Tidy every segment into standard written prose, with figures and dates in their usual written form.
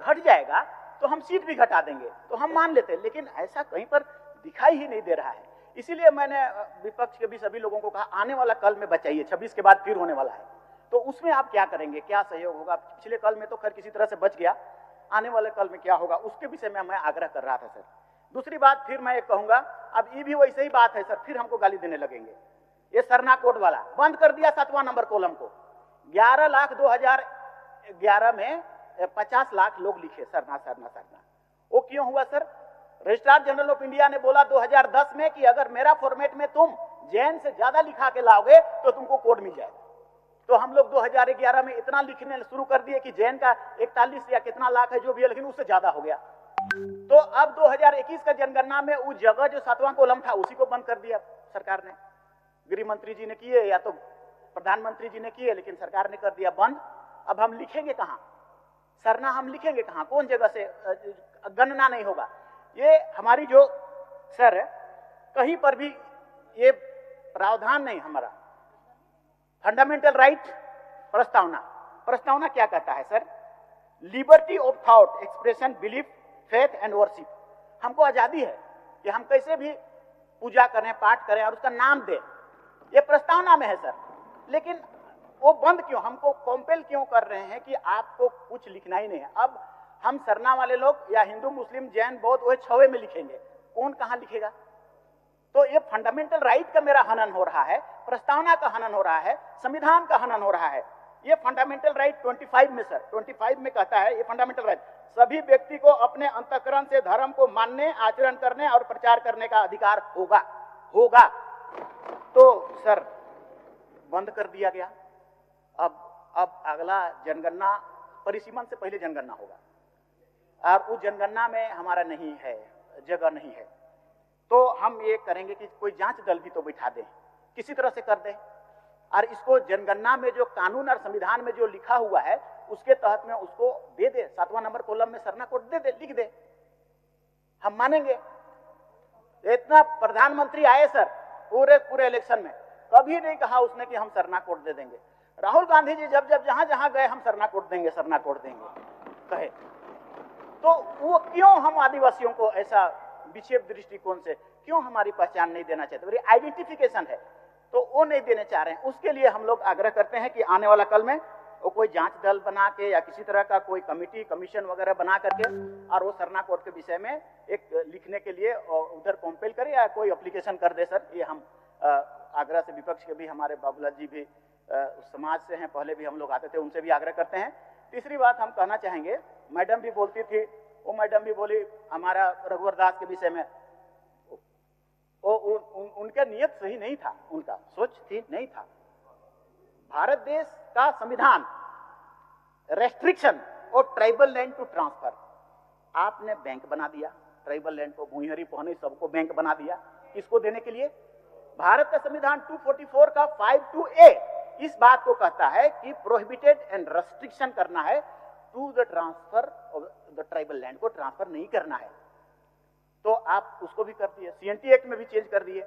घट जाएगा तो हम सीट भी घटा देंगे, तो हम मान लेते हैं, लेकिन ऐसा कहीं पर दिखाई ही नहीं दे रहा है। इसीलिए मैंने विपक्ष के भी सभी लोगों को कहा, आने वाला कल में बचाइए, 26 के बाद फिर होने वाला है, तो उसमें आप क्या करेंगे, क्या सहयोग होगा। पिछले कल में तो खैर किसी तरह से बच गया, आने वाले कल में क्या होगा उसके विषय में मैं आग्रह कर रहा था सर। दूसरी बात फिर मैं एक कहूंगा, अब ये भी वैसे ही बात है सर, फिर हमको गाली देने लगेंगे। ये सरना कोड वाला बंद कर दिया 7वां नंबर कॉलम को। 11 लाख 2011 में 50 लाख लोग लिखे सरना सरना सरना। वो क्यों हुआ sir? Registrar general of India ने बोला 2010 में कि अगर मेरा फॉर्मेट में तुम जैन से ज्यादा लिखा के लाओगे तो तुमको कोड मिल जाएगा। तो हम लोग 2011 में इतना लिखने शुरू कर दिए कि जैन का 41 या कितना लाख है जो भी है, लेकिन उससे ज्यादा हो गया। तो अब 2021 का जनगणना में उस जगह जो 7वां कॉलम था उसी को बंद कर दिया सरकार ने। गृह मंत्री जी ने किए या तो प्रधानमंत्री जी ने किए, लेकिन सरकार ने कर दिया बंद। अब हम लिखेंगे कहां सरना, हम लिखेंगे कहां, कौन जगह से गणना नहीं होगा। ये हमारी जो सर कहीं पर भी ये प्रावधान नहीं। हमारा फंडामेंटल राइट प्रस्तावना क्या कहता है sir? Liberty of thought, expression, belief, faith and worship. हमको आजादी है कि हम कैसे भी पूजा करें, पाठ करें और उसका नाम दें, ये प्रस्तावना में है सर। लेकिन वो बंद क्यों, हमको कॉम्पेल क्यों कर रहे हैं कि आपको कुछ लिखना ही नहीं है। अब हम सरना वाले लोग या हिंदू, मुस्लिम, जैन, बौद्ध वही 6वें में लिखेंगे, कौन कहां लिखेगा? तो ये फंडामेंटल राइट का मेरा हनन हो रहा है, प्रस्तावना का हनन हो रहा है, संविधान का हनन हो रहा है। ये फंडामेंटल राइट 25 में सर, 25 में कहता है ये फंडामेंटल राइट, सभी व्यक्ति को अपने अंतःकरण से धर्म को मानने, आचरण करने और प्रचार करने का अधिकार होगा। तो सर बंद कर दिया गया। अब अगला जनगणना परिसीमन से पहले जनगणना होगा और उस जनगणना में हमारा नहीं है, जगह नहीं है। तो हम ये करेंगे कि कोई जांच दल भी तो बैठा दें, किसी तरह से कर दें और इसको जनगणना में जो कानून और संविधान में जो लिखा हुआ है उसके तहत में उसको दे दे। 7वां नंबर कॉलम में सरना कोड दे दे, लिख दे, हम मानेंगे। इतना प्रधानमंत्री आए सर पूरे इलेक्शन में, कभी नहीं कहा उसने कि हम सरना कोड दे देंगे। राहुल गांधी जी जब जहां गए हम सरना कोड देंगे कहे, तो वो क्यों हम आदिवासियों को ऐसा विक्षेप दृष्टिकोण से क्यों हमारी पहचान नहीं देना चाहते? मेरी आइडेंटिफिकेशन है तो वो नहीं देने चाह रहे हैं। उसके लिए हम लोग आग्रह करते हैं कि आने वाला कल में वो कोई जांच दल बना के या किसी तरह का कोई कमेटी, कमीशन वगैरह बना करके और वो सरना कोड के विषय में एक लिखने के लिए उधर कॉम्पेल करे या कोई एप्लीकेशन कर दे सर। ये हम आग्रह से, विपक्ष के भी हमारे बाबूलाल जी भी समाज से हैं, पहले भी हम लोग आते थे, उनसे भी आग्रह करते हैं। तीसरी बात हम कहना चाहेंगे, मैडम भी बोलती थी, वो मैडम भी बोली हमारा रघुवर दास के विषय में, उनका नियत सही नहीं था, उनका सोच थी नहीं था। भारत देश का संविधान रेस्ट्रिक्शन और ट्राइबल लैंड टू ट्रांसफर, आपने बैंक बना दिया ट्राइबल लैंड को, भूइहरी पहने सबको बैंक बना दिया, किसको देने के लिए? भारत का संविधान 244 का 52A इस बात को कहता है कि प्रोहिबिटेड एंड रेस्ट्रिक्शन करना है to the transfer of the tribal land, को ट्रांसफर नहीं करना है। तो आप उसको भी कर दिए, CNT एक्ट में भी चेंज कर दिए।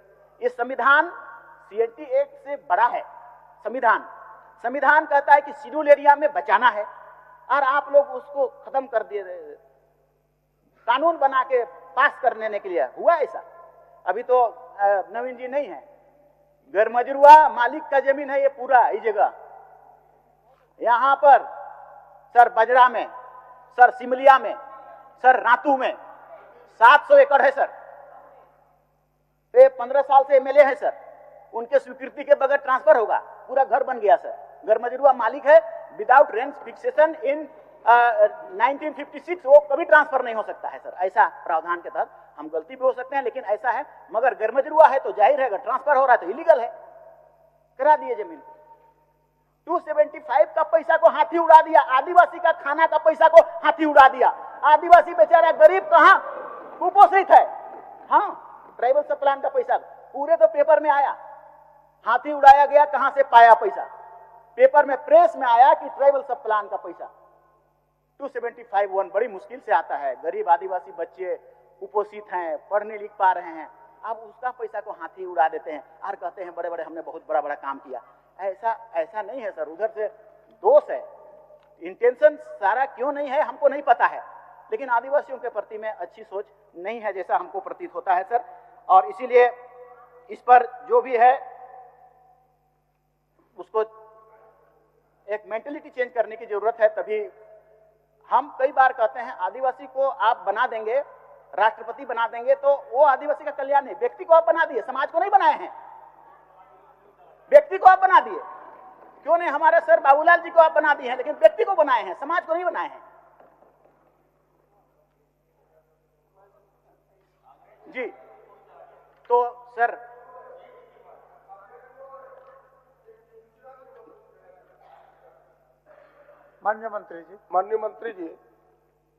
ये संविधान CNT एक्ट से बड़ा है। संविधान कहता है कि शेड्यूल एरिया में बचाना है और आप लोग उसको खत्म कर दिए, कानून बना के पास करने के लिए हुआ ऐसा। अभी तो नवीन जी नहीं है, गैरमजरूआ मालिक का जमीन है ये पूरा, इस जगह यहां पर सर बजरा में, सर सिमलिया में, सर रातू में 700 एकड़ है सर। ये 15 साल से MLA है सर, उनके स्वीकृति के बगैर ट्रांसफर होगा, पूरा घर बन गया सर। गैरमजरूआ मालिक है, विदाउट रेंट फिक्सेशन इन 1956 वो कभी ट्रांसफर नहीं हो सकता है सर। ऐसा प्रावधान के तहत, हम गलती भी हो सकते हैं लेकिन ऐसा है। मगर गैरमजरूआ है तो जाहिर है ट्रांसफर हो रहा है तो इलीगल है, करा दिए जमीन को। 275 का पैसा को हाथी उड़ा दिया, आदिवासी का खाना का पैसा को हाथी उड़ा दिया। आदिवासी बेचारा गरीब कहां कुपोषित है। हाँ, ट्राइबल सब प्लान का पैसा पूरे तो पेपर में आया, हाथी उड़ाया गया, कहां से पाया पैसा? पेपर में, प्रेस में आया कि ट्राइबल सब प्लान का पैसा 275 बड़ी मुश्किल से आता है। गरीब आदिवासी बच्चे कुपोषित हैं, पढ़ नहीं लिख पा रहे हैं, अब उसका पैसा को हाथी उड़ा देते हैं और कहते हैं बड़े बड़े हमने बहुत बड़ा काम किया। ऐसा नहीं है सर, उधर से दोष है। इंटेंशन सारा क्यों नहीं है हमको नहीं पता है, लेकिन आदिवासियों के प्रति में अच्छी सोच नहीं है जैसा हमको प्रतीत होता है सर। और इसीलिए इस पर जो भी है उसको एक मेंटेलिटी चेंज करने की जरूरत है। तभी हम कई बार कहते हैं आदिवासी को आप बना देंगे, राष्ट्रपति बना देंगे तो वो आदिवासी का कल्याण नहीं। व्यक्ति को आप बना दिए, समाज को नहीं बनाए हैं। व्यक्ति को आप बना दिए, क्यों नहीं हमारे सर बाबूलाल जी को आप बना दिए हैं, लेकिन व्यक्ति को बनाए हैं, समाज को नहीं बनाए हैं। जी तो सर माननीय मंत्री जी